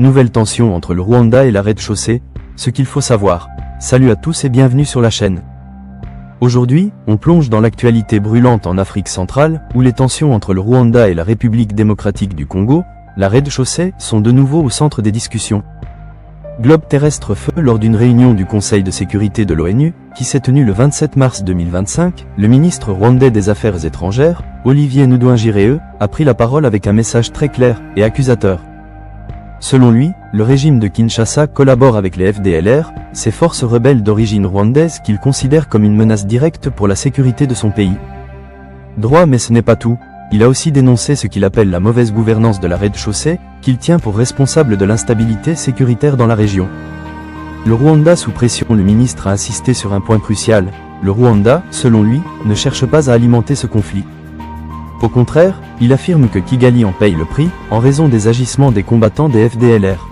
Nouvelle tension entre le Rwanda et la rez-de-chaussée, ce qu'il faut savoir. Salut à tous et bienvenue sur la chaîne. Aujourd'hui, on plonge dans l'actualité brûlante en Afrique centrale, où les tensions entre le Rwanda et la République démocratique du Congo, la rez-de-chaussée, sont de nouveau au centre des discussions. Globe terrestre feu lors d'une réunion du Conseil de sécurité de l'ONU, qui s'est tenue le 27 mars 2025, le ministre rwandais des Affaires étrangères, Olivier Nduhungirehe, a pris la parole avec un message très clair et accusateur. Selon lui, le régime de Kinshasa collabore avec les FDLR, ces forces rebelles d'origine rwandaise qu'il considère comme une menace directe pour la sécurité de son pays. Droit, mais ce n'est pas tout. Il a aussi dénoncé ce qu'il appelle la mauvaise gouvernance de la rez-de-chaussée, qu'il tient pour responsable de l'instabilité sécuritaire dans la région. Le Rwanda sous pression. Le ministre a insisté sur un point crucial. Le Rwanda, selon lui, ne cherche pas à alimenter ce conflit. Au contraire, il affirme que Kigali en paye le prix, en raison des agissements des combattants des FDLR.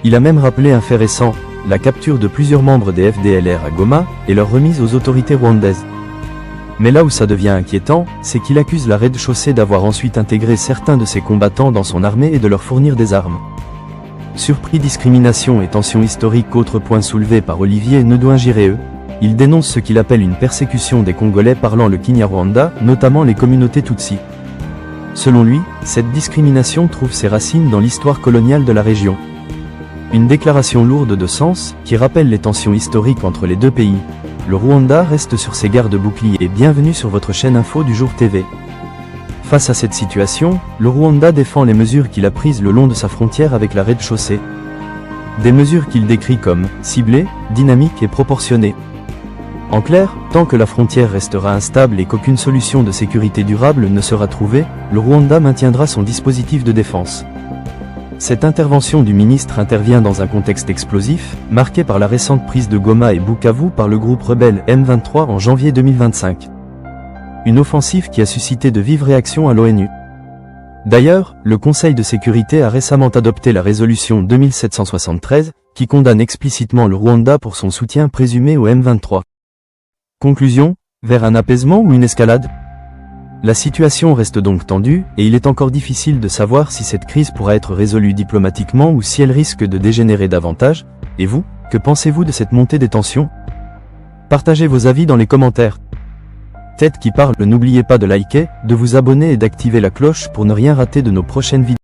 Il a même rappelé un fait récent, la capture de plusieurs membres des FDLR à Goma, et leur remise aux autorités rwandaises. Mais là où ça devient inquiétant, c'est qu'il accuse la rez-de-chaussée d'avoir ensuite intégré certains de ses combattants dans son armée et de leur fournir des armes. Surpris, discrimination et tension historique. Autre point soulevé par Olivier Nduhungirehe. Il dénonce ce qu'il appelle une persécution des Congolais parlant le Kinyarwanda, notamment les communautés Tutsi. Selon lui, cette discrimination trouve ses racines dans l'histoire coloniale de la région. Une déclaration lourde de sens, qui rappelle les tensions historiques entre les deux pays. Le Rwanda reste sur ses garde-boucliers et bienvenue sur votre chaîne Info du Jour TV. Face à cette situation, le Rwanda défend les mesures qu'il a prises le long de sa frontière avec la rez-de-chaussée. Des mesures qu'il décrit comme ciblées, dynamiques et proportionnées. En clair, tant que la frontière restera instable et qu'aucune solution de sécurité durable ne sera trouvée, le Rwanda maintiendra son dispositif de défense. Cette intervention du ministre intervient dans un contexte explosif, marqué par la récente prise de Goma et Bukavu par le groupe rebelle M23 en janvier 2025. Une offensive qui a suscité de vives réactions à l'ONU. D'ailleurs, le Conseil de sécurité a récemment adopté la résolution 2773, qui condamne explicitement le Rwanda pour son soutien présumé au M23. Conclusion, vers un apaisement ou une escalade? La situation reste donc tendue, et il est encore difficile de savoir si cette crise pourra être résolue diplomatiquement ou si elle risque de dégénérer davantage. Et vous, que pensez-vous de cette montée des tensions? Partagez vos avis dans les commentaires. Tête qui parle, n'oubliez pas de liker, de vous abonner et d'activer la cloche pour ne rien rater de nos prochaines vidéos.